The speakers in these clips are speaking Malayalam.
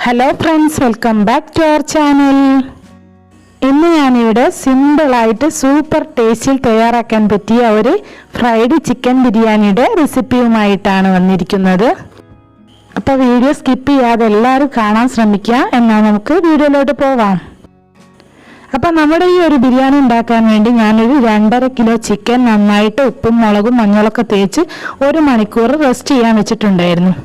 Hello friends, welcome back to our channel. ഇന്ന് ഞാനിവിടെ സിമ്പിളായിട്ട് സൂപ്പർ ടേസ്റ്റിൽ തയ്യാറാക്കാൻ പറ്റിയ ഒരു ഫ്രൈഡ് ചിക്കൻ ബിരിയാണിയുടെ റെസിപ്പിയുമായിട്ടാണ് വന്നിരിക്കുന്നത്. അപ്പോൾ വീഡിയോ സ്കിപ്പ് ചെയ്യാതെ എല്ലാവരും കാണാൻ ശ്രമിക്കുക. എന്നാൽ നമുക്ക് വീഡിയോയിലോട്ട് പോവാം. അപ്പോൾ നമ്മുടെ ഈ ഒരു ബിരിയാണി ഉണ്ടാക്കാൻ വേണ്ടി ഞാനൊരു 2.5 കിലോ ചിക്കൻ നന്നായിട്ട് ഉപ്പും മുളകും മഞ്ഞളൊക്കെ തേച്ച് 1 മണിക്കൂർ റെസ്റ്റ് ചെയ്യാൻ വെച്ചിട്ടുണ്ടായിരുന്നു.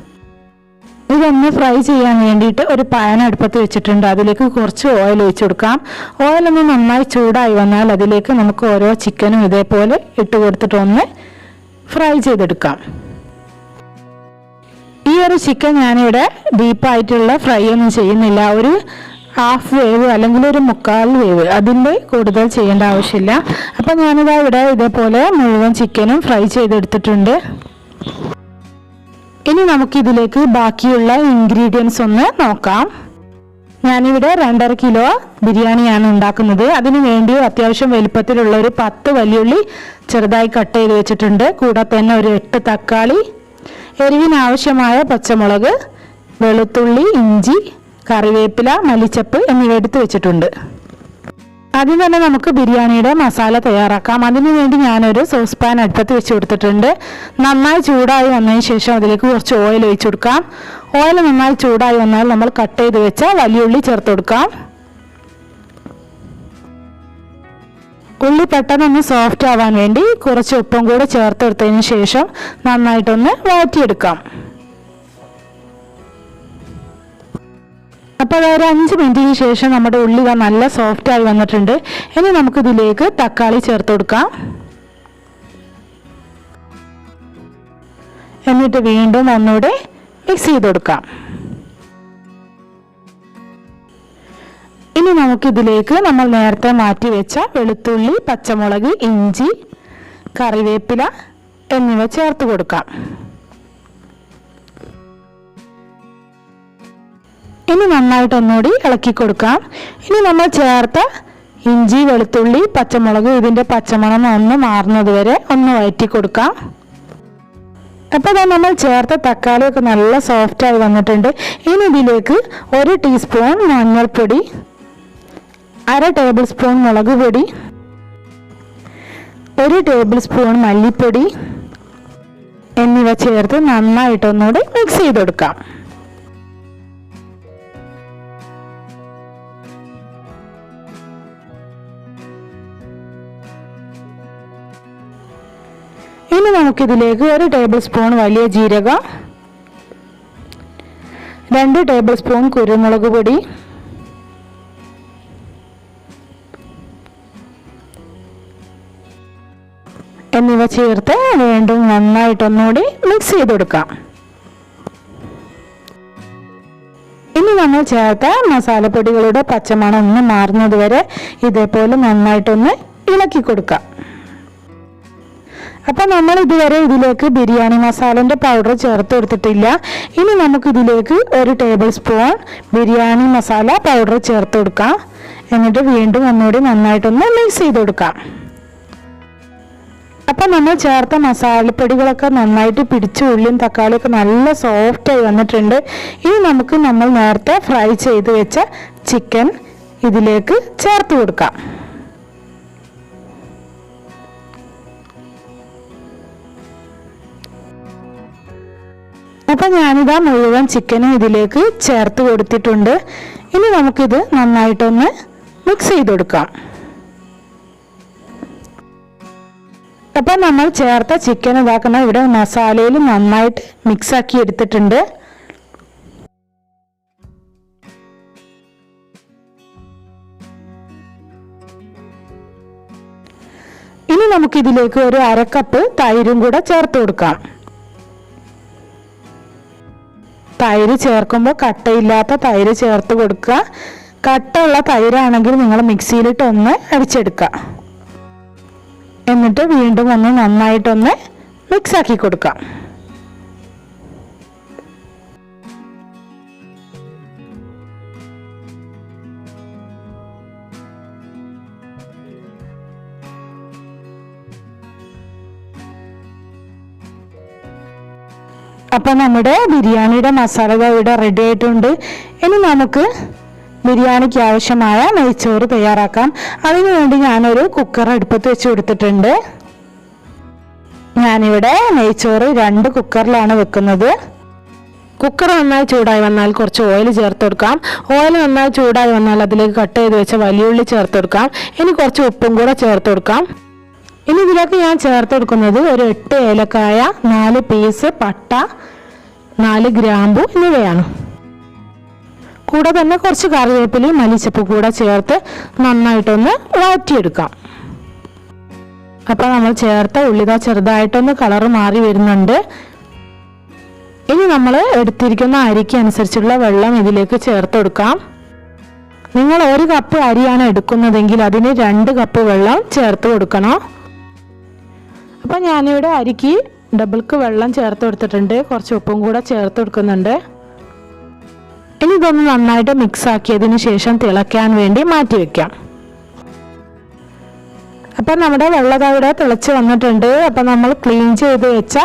ഇതൊന്ന് ഫ്രൈ ചെയ്യാൻ വേണ്ടിയിട്ട് ഒരു പാൻ അടുപ്പത്ത് വെച്ചിട്ടുണ്ട്. അതിലേക്ക് കുറച്ച് ഓയിൽ ഒഴിച്ചു കൊടുക്കാം. ഓയിലൊന്ന് നന്നായി ചൂടായി വന്നാൽ അതിലേക്ക് നമുക്ക് ഓരോ ചിക്കനും ഇതേപോലെ ഇട്ട് കൊടുത്തിട്ട് ഒന്ന് ഫ്രൈ ചെയ്തെടുക്കാം. ഈ ഒരു ചിക്കൻ ഞാനിവിടെ ഡീപ്പായിട്ടുള്ള ഫ്രൈ ഒന്നും ചെയ്യുന്നില്ല. ഒരു ഹാഫ് വേവ് അല്ലെങ്കിൽ ഒരു 1/4 വേവ്, അതിൻ്റെ കൂടുതൽ ചെയ്യേണ്ട ആവശ്യമില്ല. അപ്പം ഞാനിതാ ഇവിടെ ഇതേപോലെ മുഴുവൻ ചിക്കനും ഫ്രൈ ചെയ്തെടുത്തിട്ടുണ്ട്. ഇനി നമുക്കിതിലേക്ക് ബാക്കിയുള്ള ഇൻഗ്രീഡിയൻസ് ഒന്ന് നോക്കാം. ഞാനിവിടെ 2.5 കിലോ ബിരിയാണിയാണ് ഉണ്ടാക്കുന്നത്. അതിനു വേണ്ടി അത്യാവശ്യം വലുപ്പത്തിലുള്ള ഒരു 10 വലിയുള്ളി ചെറുതായി കട്ട് ചെയ്ത് വെച്ചിട്ടുണ്ട്. കൂടാതെ തന്നെ ഒരു 8 തക്കാളി, എരിവിനാവശ്യമായ പച്ചമുളക്, വെളുത്തുള്ളി, ഇഞ്ചി, കറിവേപ്പില, മല്ലിച്ചപ്പ് എന്നിവ എടുത്ത് വെച്ചിട്ടുണ്ട്. ആദ്യം തന്നെ നമുക്ക് ബിരിയാണിയുടെ മസാല തയ്യാറാക്കാം. അതിനു വേണ്ടി ഞാനൊരു സോസ് പാൻ അടുപ്പത്ത് വെച്ച് കൊടുത്തിട്ടുണ്ട്. നന്നായി ചൂടായി വന്നതിന് ശേഷം അതിലേക്ക് കുറച്ച് ഓയിൽ ഒഴിച്ചു കൊടുക്കാം. ഓയിൽ നന്നായി ചൂടായി വന്നാൽ നമ്മൾ കട്ട് ചെയ്ത് വെച്ച വലിയുള്ളി ചേർത്ത് കൊടുക്കാം. ഉള്ളി പെട്ടെന്നൊന്ന് സോഫ്റ്റ് ആവാൻ വേണ്ടി കുറച്ച് ഉപ്പും കൂടെ ചേർത്തെടുത്തതിന് ശേഷം നന്നായിട്ടൊന്ന് വഴറ്റിയെടുക്കാം. അപ്പോൾ ഒരു 5 മിനിറ്റിന് ശേഷം നമ്മുടെ ഉള്ളി നല്ല സോഫ്റ്റായി വന്നിട്ടുണ്ട്. ഇനി നമുക്കിതിലേക്ക് തക്കാളി ചേർത്ത് കൊടുക്കാം. എന്നിട്ട് വീണ്ടും ഒന്നുകൂടെ മിക്സ് ചെയ്ത് കൊടുക്കാം. ഇനി നമുക്കിതിലേക്ക് നമ്മൾ നേരത്തെ മാറ്റി വെച്ച വെളുത്തുള്ളി, പച്ചമുളക്, ഇഞ്ചി, കറിവേപ്പില എന്നിവ ചേർത്ത് കൊടുക്കാം. ഇനി നന്നായിട്ട് ഒന്നുകൂടി ഇളക്കി കൊടുക്കാം. ഇനി നമ്മൾ ചേർത്ത ഇഞ്ചി, വെളുത്തുള്ളി, പച്ചമുളക് ഇതിൻ്റെ പച്ചമണം ഒന്ന് മാറുന്നത് വരെ ഒന്ന് വഴറ്റി കൊടുക്കാം. അപ്പോൾ നമ്മൾ ചേർത്ത തക്കാളിയൊക്കെ നല്ല സോഫ്റ്റായി വന്നിട്ടുണ്ട്. ഇനി ഇതിലേക്ക് 1 ടീസ്പൂൺ മഞ്ഞൾപ്പൊടി, 1/2 ടേബിൾ സ്പൂൺ മുളക് പൊടി, 1 ടേബിൾ സ്പൂൺ മല്ലിപ്പൊടി എന്നിവ ചേർത്ത് നന്നായിട്ടൊന്നുകൂടി മിക്സ് ചെയ്ത് കൊടുക്കാം. ഇനി നമുക്കിതിലേക്ക് 1 ടേബിൾ സ്പൂൺ വലിയ ജീരകം, 2 ടേബിൾ സ്പൂൺ കുരുമുളക് പൊടി, എന്നിവ ചേർത്ത് വീണ്ടും നന്നായിട്ടൊന്നുകൂടി മിക്സ് ചെയ്ത് കൊടുക്കാം. ഇനി നമ്മൾ ചേർത്ത മസാലപ്പൊടികളുടെ പച്ചമണം ഒന്ന് മാറുന്നത് വരെ ഇതേപോലെ നന്നായിട്ടൊന്ന് ഇളക്കി കൊടുക്കാം. അപ്പോൾ നമ്മൾ ഇതുവരെ ഇതിലേക്ക് ബിരിയാണി മസാലൻ്റെ പൗഡർ ചേർത്ത് കൊടുത്തിട്ടില്ല. ഇനി നമുക്കിതിലേക്ക് 1 table spoon biryani masala powder ചേർത്ത് കൊടുക്കാം. എന്നിട്ട് വീണ്ടും ഒന്നുകൂടി നന്നായിട്ടൊന്ന് മിക്സ് ചെയ്ത് കൊടുക്കാം. അപ്പം നമ്മൾ ചേർത്ത മസാലപ്പൊടികളൊക്കെ നന്നായിട്ട് പിടിച്ച് ഉള്ളിയും തക്കാളിയൊക്കെ നല്ല സോഫ്റ്റായി വന്നിട്ടുണ്ട്. ഇനി നമുക്ക് നമ്മൾ നേരത്തെ ഫ്രൈ ചെയ്ത് വെച്ച ചിക്കൻ ഇതിലേക്ക് ചേർത്ത് കൊടുക്കാം. അപ്പം ഞാനിതാ മുഴുവൻ ചിക്കനും ഇതിലേക്ക് ചേർത്ത് കൊടുത്തിട്ടുണ്ട്. ഇനി നമുക്കിത് നന്നായിട്ടൊന്ന് മിക്സ് ചെയ്ത് കൊടുക്കാം. അപ്പം നമ്മൾ ചേർത്ത ചിക്കൻ ഇതാക്കുന്ന ഇവിടെ മസാലയിൽ നന്നായിട്ട് മിക്സാക്കി എടുത്തിട്ടുണ്ട്. ഇനി നമുക്കിതിലേക്ക് ഒരു 1/2 കപ്പ് തൈരും കൂടെ ചേർത്ത് കൊടുക്കാം. തൈര് ചേർക്കുമ്പോൾ കട്ടയില്ലാത്ത തൈര് ചേർത്ത് കൊടുക്കുക. കട്ടയുള്ള തൈരാണെങ്കിൽ നിങ്ങൾ മിക്സിയിലിട്ട് ഒന്ന് അടിച്ചെടുക്കുക. എന്നിട്ട് വീണ്ടും ഒന്ന് നന്നായിട്ടൊന്ന് മിക്സാക്കി കൊടുക്കാം. അപ്പം നമ്മുടെ ബിരിയാണിയുടെ മസാല ഇവിടെ റെഡി ആയിട്ടുണ്ട്. ഇനി നമുക്ക് ബിരിയാണിക്ക് ആവശ്യമായ നെയ്ച്ചോറ് തയ്യാറാക്കാം. അതിനുവേണ്ടി ഞാനൊരു കുക്കർ അടുപ്പത്ത് വെച്ച് കൊടുത്തിട്ടുണ്ട്. ഞാനിവിടെ നെയ്ച്ചോറ് 2 കുക്കറിലാണ് വെക്കുന്നത്. കുക്കർ നന്നായി ചൂടായി വന്നാൽ കുറച്ച് ഓയിൽ ചേർത്ത് കൊടുക്കാം. ഓയിൽ നന്നായി ചൂടായി വന്നാൽ അതിലേക്ക് കട്ട് ചെയ്ത് വെച്ച വലിയുള്ളി ചേർത്ത് കൊടുക്കാം. ഇനി കുറച്ച് ഉപ്പും കൂടെ ചേർത്ത് കൊടുക്കാം. ഇനി ഇതിലേക്ക് ഞാൻ ചേർത്ത് കൊടുക്കുന്നത് ഒരു 8 ഏലക്കായ, 4 പീസ് പട്ട, 4 ഗ്രാമ്പു എന്നിവയാണ്. കൂടെ തന്നെ കുറച്ച് കറിവേപ്പിലയും മല്ലിച്ചപ്പ് കൂടെ ചേർത്ത് നന്നായിട്ടൊന്ന് വഴറ്റിയെടുക്കാം. അപ്പോൾ നമ്മൾ ചേർത്ത ഉള്ളിതാ ചെറുതായിട്ടൊന്ന് കളർ മാറി വരുന്നുണ്ട്. ഇനി നമ്മൾ എടുത്തിരിക്കുന്ന അരിക്ക് അനുസരിച്ചുള്ള വെള്ളം ഇതിലേക്ക് ചേർത്ത് കൊടുക്കാം. നിങ്ങൾ 1 കപ്പ് അരിയാണ് എടുക്കുന്നതെങ്കിൽ അതിന് 2 കപ്പ് വെള്ളം ചേർത്ത് കൊടുക്കണം. അപ്പോൾ ഞാനിവിടെ അരിക്ക് ഡബിൾക്ക് വെള്ളം ചേർത്ത് കൊടുത്തിട്ടുണ്ട്. കുറച്ച് ഉപ്പും കൂടെ ചേർത്ത് കൊടുക്കുന്നുണ്ട്. ഇനി ഇതൊന്ന് നന്നായിട്ട് മിക്സ് ആക്കിയതിന് ശേഷം തിളയ്ക്കാൻ വേണ്ടി മാറ്റി വെക്കാം. അപ്പം നമ്മുടെ വെള്ളം ഇവിടെ തിളച്ച് വന്നിട്ടുണ്ട്. അപ്പം നമ്മൾ ക്ലീൻ ചെയ്ത് വെച്ച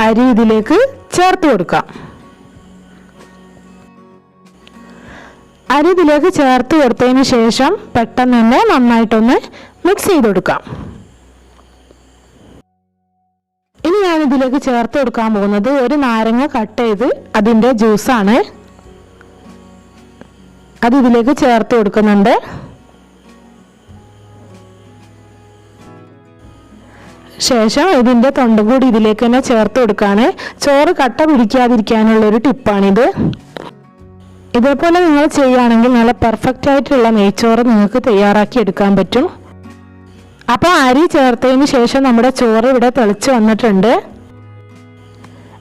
അരി ഇതിലേക്ക് ചേർത്ത് കൊടുക്കാം. അരി ഇതിലേക്ക് ചേർത്ത് കൊടുത്തതിന് ശേഷം പെട്ടെന്ന് തന്നെ നന്നായിട്ടൊന്ന് മിക്സ് ചെയ്ത് കൊടുക്കാം. ഇനി ഞാൻ ഇതിലേക്ക് ചേർത്ത് കൊടുക്കാൻ പോകുന്നത് ഒരു നാരങ്ങ കട്ട് ചെയ്ത് അതിൻ്റെ ജ്യൂസാണ്. അത് ഇതിലേക്ക് ചേർത്ത് കൊടുക്കുന്നുണ്ട്. ശേഷം ഇതിൻ്റെ തൊണ്ടും കൂടി ഇതിലേക്ക് തന്നെ ചേർത്ത് കൊടുക്കാണ്. ചോറ് കട്ട പിടിക്കാതിരിക്കാനുള്ളൊരു ടിപ്പാണിത്. ഇതേപോലെ നിങ്ങൾ ചെയ്യുകയാണെങ്കിൽ നല്ല പെർഫെക്റ്റ് ആയിട്ടുള്ള നെയ്ച്ചോറ് നിങ്ങൾക്ക് തയ്യാറാക്കി എടുക്കാൻ പറ്റും. അപ്പോൾ അരി ചേർത്തതിന് ശേഷം നമ്മുടെ ചോറ് ഇവിടെ തിളച്ച് വന്നിട്ടുണ്ട്.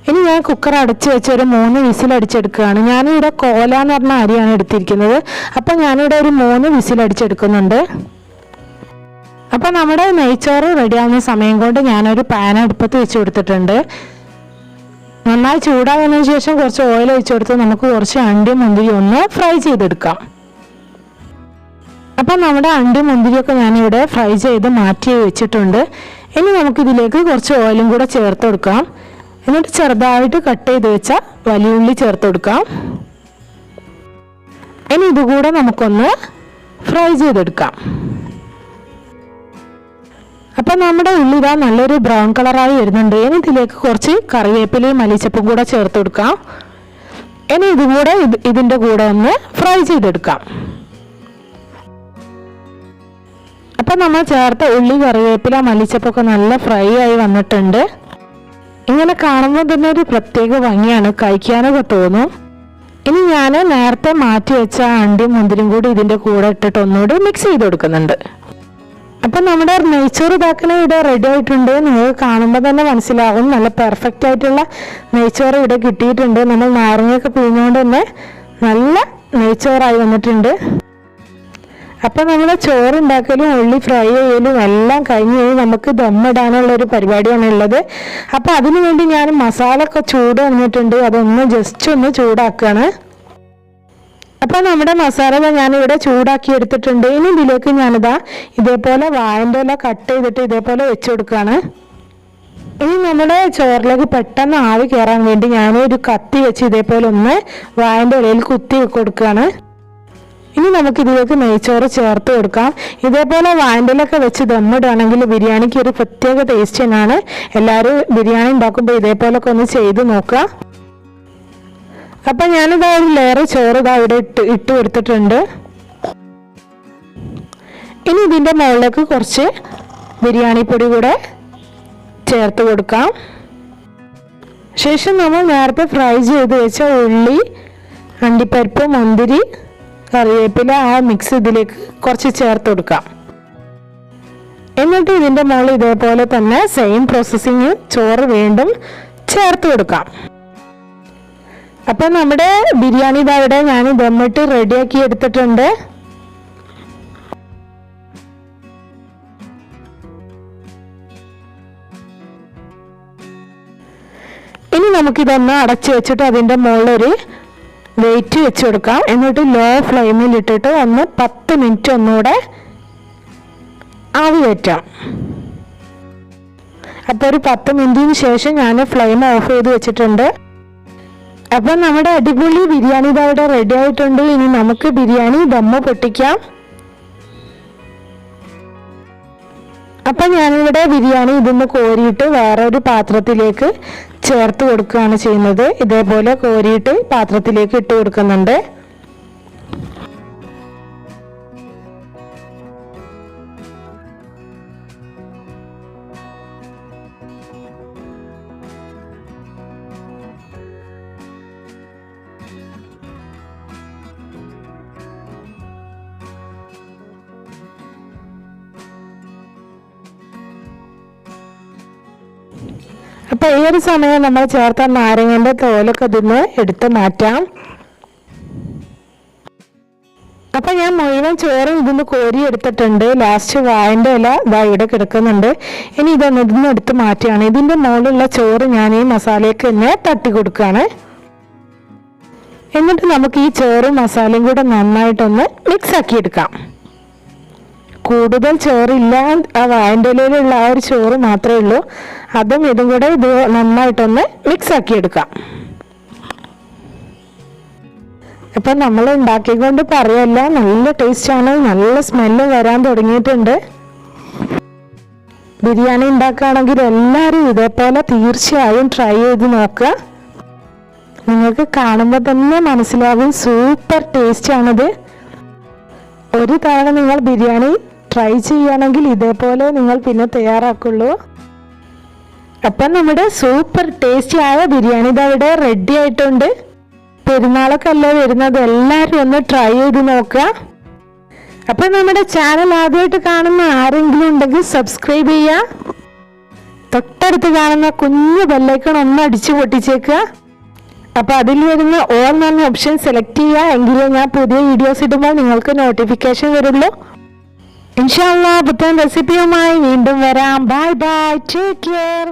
ഇനി ഞാൻ കുക്കർ അടച്ച് വെച്ച് ഒരു 3 വിസിൽ അടിച്ചെടുക്കുകയാണ്. ഞാനിവിടെ കോല എന്ന് പറഞ്ഞ അരിയാണ് എടുത്തിരിക്കുന്നത്. അപ്പോൾ ഞാനിവിടെ ഒരു 3 വിസിൽ അടിച്ചെടുക്കുന്നുണ്ട്. അപ്പോൾ നമ്മുടെ നെയ്ച്ചോറ് റെഡിയാവുന്ന സമയം കൊണ്ട് ഞാനൊരു പാൻ അടുപ്പത്ത് വെച്ച് കൊടുത്തിട്ടുണ്ട്. നന്നായി ചൂടായതിനു ശേഷം കുറച്ച് ഓയിൽ ഒഴിച്ചു കൊടുത്ത് നമുക്ക് കുറച്ച് അണ്ടി മുന്തിരി ഒന്ന് ഫ്രൈ ചെയ്തെടുക്കാം. അപ്പം നമ്മുടെ അണ്ടി മുന്തിരിയൊക്കെ ഞാനിവിടെ ഫ്രൈ ചെയ്ത് മാറ്റി വെച്ചിട്ടുണ്ട്. ഇനി നമുക്കിതിലേക്ക് കുറച്ച് ഓയിലും കൂടെ ചേർത്ത് കൊടുക്കാം. എന്നിട്ട് ചെറുതായിട്ട് കട്ട് ചെയ്ത് വെച്ച വലിയുള്ളി ചേർത്ത് കൊടുക്കാം. ഇനി ഇതുകൂടെ നമുക്കൊന്ന് ഫ്രൈ ചെയ്തെടുക്കാം. അപ്പം നമ്മുടെ ഉള്ളി ഇതാ നല്ലൊരു ബ്രൗൺ കളറായി വരുന്നുണ്ട്. ഇനി ഇതിലേക്ക് കുറച്ച് കറിവേപ്പിലയും മല്ലിച്ചപ്പും കൂടെ ചേർത്ത് കൊടുക്കാം. ഇനി ഇതുകൂടെ ഇതിൻ്റെ കൂടെ ഒന്ന് ഫ്രൈ ചെയ്തെടുക്കാം. അപ്പം നമ്മൾ ചേർത്ത ഉള്ളി, കറിവേപ്പില, മല്ലിച്ചപ്പൊക്കെ നല്ല ഫ്രൈ ആയി വന്നിട്ടുണ്ട്. ഇങ്ങനെ കാണുമ്പോൾ തന്നെ ഒരു പ്രത്യേക ഭംഗിയാണ്, കഴിക്കാനൊക്കെ തോന്നും. ഇനി ഞാൻ നേരത്തെ മാറ്റി വെച്ച അണ്ടിയും മുന്തിരിയും കൂടി ഇതിൻ്റെ കൂടെ ഇട്ടിട്ട് ഒന്നുകൂടി മിക്സ് ചെയ്ത് കൊടുക്കുന്നുണ്ട്. അപ്പം നമ്മുടെ നെയ്ച്ചോറ് ഇതാക്കണ ഇവിടെ റെഡി ആയിട്ടുണ്ട്. നിങ്ങൾക്ക് കാണുമ്പോൾ തന്നെ മനസ്സിലാവും നല്ല പെർഫെക്റ്റ് ആയിട്ടുള്ള നെയ്ച്ചോറ് ഇവിടെ കിട്ടിയിട്ടുണ്ട്. നമ്മൾ നാരങ്ങയൊക്കെ പിഴിഞ്ഞുകൊണ്ട് തന്നെ നല്ല നെയ്ച്ചോറായി വന്നിട്ടുണ്ട്. അപ്പം നമ്മൾ ചോറ് ഉണ്ടാക്കലും ഉള്ളി ഫ്രൈ ചെയ്യലും എല്ലാം കഴിഞ്ഞ് നമുക്ക് ദമ്മിടാനുള്ളൊരു പരിപാടിയാണ് ഉള്ളത്. അപ്പം അതിനു വേണ്ടി ഞാൻ മസാല ഒക്കെ ചൂട് വന്നിട്ടുണ്ട്. അതൊന്ന് ജസ്റ്റ് ഒന്ന് ചൂടാക്കുകയാണ്. അപ്പം നമ്മുടെ മസാല ഞാനിവിടെ ചൂടാക്കി എടുത്തിട്ടുണ്ട്. ഇനി ഇതിലേക്ക് ഞാനിതാ ഇതേപോലെ വാഴൻ്റെ ഇല കട്ട് ചെയ്തിട്ട് ഇതേപോലെ വെച്ച് കൊടുക്കുകയാണ്. ഇനി നമ്മുടെ ചോറിലേക്ക് പെട്ടെന്ന് ആവി കയറാൻ വേണ്ടി ഞാനൊരു കത്തി വെച്ച് ഇതേപോലെ ഒന്ന് വാഴൻ്റെ ഇലയിൽ കുത്തി കൊടുക്കുകയാണ്. ഇനി നമുക്കിതിലേക്ക് നെയ്ച്ചോറ് ചേർത്ത് കൊടുക്കാം. ഇതേപോലെ വാഴൻ്റെ ഇലയൊക്കെ വെച്ച് ദമ്മിടുകയാണെങ്കിൽ ബിരിയാണിക്ക് ഒരു പ്രത്യേക ടേസ്റ്റ് തന്നെയാണ്. എല്ലാവരും ബിരിയാണി ഉണ്ടാക്കുമ്പോൾ ഇതേപോലൊക്കെ ഒന്ന് ചെയ്ത് നോക്കുക. അപ്പം ഞാനിതാ ഒരു ലെയർ ചോറ് ഇതാ ഇവിടെ ഇട്ട് കൊടുത്തിട്ടുണ്ട്. ഇനി ഇതിൻ്റെ മുകളിലേക്ക് കുറച്ച് ബിരിയാണി പൊടി കൂടെ ചേർത്ത് കൊടുക്കാം. ശേഷം നമ്മൾ നേരത്തെ ഫ്രൈ ചെയ്ത് വെച്ച ഉള്ളി, അണ്ടിപ്പരിപ്പ്, മുന്തിരി, കറിവേപ്പില ആ മിക്സ് ഇതിലേക്ക് കുറച്ച് ചേർത്ത് കൊടുക്കാം. എന്നിട്ട് ഇതിൻ്റെ മുകളിൽ ഇതേപോലെ തന്നെ സെയിം പ്രോസസ്സിങ് ചോറ് വീണ്ടും ചേർത്ത് കൊടുക്കാം. അപ്പം നമ്മുടെ ബിരിയാണി ഇതവിടെ ഞാൻ ദമ്മിട്ട് റെഡിയാക്കി എടുത്തിട്ടുണ്ട്. ഇനി നമുക്കിതൊന്ന് അടച്ചു വെച്ചിട്ട് അതിൻ്റെ മുകളിലൊരു വെയിറ്റ് വെച്ച് കൊടുക്കാം. എന്നിട്ട് ലോ ഫ്ലെയിമിൽ ഇട്ടിട്ട് ഒന്ന് 10 മിനിറ്റ് ഒന്നുകൂടെ ആവി കയറ്റാം. അപ്പോൾ ഒരു 10 മിനിറ്റിന് ശേഷം ഞാൻ ഫ്ലെയിം ഓഫ് ചെയ്ത് വെച്ചിട്ടുണ്ട്. അപ്പം നമ്മുടെ അടിപൊളി ബിരിയാണി ഇവിടെ റെഡി ആയിട്ടുണ്ട്. ഇനി നമുക്ക് ബിരിയാണി ദമ്മ് പൊട്ടിക്കാം. അപ്പം ഞാനിവിടെ ബിരിയാണി ഇതൊന്ന് കോരിയിട്ട് വേറെ ഒരു പാത്രത്തിലേക്ക് ചേർത്ത് കൊടുക്കുകയാണ് ചെയ്യുന്നത്. ഇതേപോലെ കോരിയിട്ട് പാത്രത്തിലേക്ക് ഇട്ട് കൊടുക്കുന്നുണ്ട്. അപ്പോൾ ഈ ഒരു സമയം നമ്മൾ ചേർത്ത നാരങ്ങൻ്റെ തോലൊക്കെ ഇതിന്ന് എടുത്ത് മാറ്റാം. അപ്പം ഞാൻ മുഴുവൻ ചോറും ഇതിന്ന് കോരി എടുത്തിട്ടുണ്ട്. ലാസ്റ്റ് വാഴൻ്റെ ഇല ഇതാ ഇവിടെ കിടക്കുന്നുണ്ട്. ഇനി ഇതിന്ന് എടുത്ത് മാറ്റുകയാണ്. ഇതിൻ്റെ മുകളിലുള്ള ചോറ് ഞാൻ ഈ മസാലയ്ക്ക് തന്നെ തട്ടി കൊടുക്കുകയാണ്. എന്നിട്ട് നമുക്ക് ഈ ചോറും മസാലയും കൂടെ നന്നായിട്ടൊന്ന് മിക്സ് ആക്കി എടുക്കാം. കൂടുതൽ ചോറില്ല, ആ വാഴൻ്റെ ഇലയിലുള്ള ആ ഒരു ചോറ് മാത്രമേ ഉള്ളൂ. അതും ഇതും കൂടെ ഇത് നന്നായിട്ടൊന്ന് മിക്സ് ആക്കി എടുക്കാം. ഇപ്പം നമ്മൾ ഉണ്ടാക്കിക്കൊണ്ട് പറയല്ല, നല്ല ടേസ്റ്റാണ്, നല്ല സ്മെല്ല് വരാൻ തുടങ്ങിയിട്ടുണ്ട്. ബിരിയാണി ഉണ്ടാക്കുകയാണെങ്കിൽ എല്ലാവരും ഇതേപോലെ തീർച്ചയായും ട്രൈ ചെയ്ത് നോക്കുക. നിങ്ങൾക്ക് കാണുമ്പോൾ തന്നെ മനസ്സിലാവും, സൂപ്പർ ടേസ്റ്റാണിത്. ഒരു തവണ നിങ്ങൾ ബിരിയാണി ട്രൈ ചെയ്യുകയാണെങ്കിൽ ഇതേപോലെ നിങ്ങൾ പിന്നെ തയ്യാറാക്കുള്ളൂ. അപ്പം നമ്മുടെ സൂപ്പർ ടേസ്റ്റി ആയ ബിരിയാണി ഇവിടെ റെഡി ആയിട്ടുണ്ട്. പെരുന്നാളൊക്കെ അല്ലേ വരുന്നത്, എല്ലാവരും ഒന്ന് ട്രൈ ചെയ്ത് നോക്കുക. അപ്പം നമ്മുടെ ചാനൽ ആദ്യമായിട്ട് കാണുന്ന ആരെങ്കിലും ഉണ്ടെങ്കിൽ സബ്സ്ക്രൈബ് ചെയ്യുക. തൊട്ടടുത്ത് കാണുന്ന കുഞ്ഞു ബെല്ലൈക്കൺ ഒന്ന് അടിച്ചു പൊട്ടിച്ചേക്കുക. അപ്പോൾ അതിൽ വരുന്ന ഓൾ എന്ന ഓപ്ഷൻ സെലക്ട് ചെയ്യുക. എങ്കിലേ ഞാൻ പുതിയ വീഡിയോസ് ഇടുമ്പോൾ നിങ്ങൾക്ക് നോട്ടിഫിക്കേഷൻ വരുള്ളൂ. ഇൻഷാ അല്ലാഹ് പുത്തൻ റെസിപ്പിയുമായി വീണ്ടും വരാം. Bye bye, take care.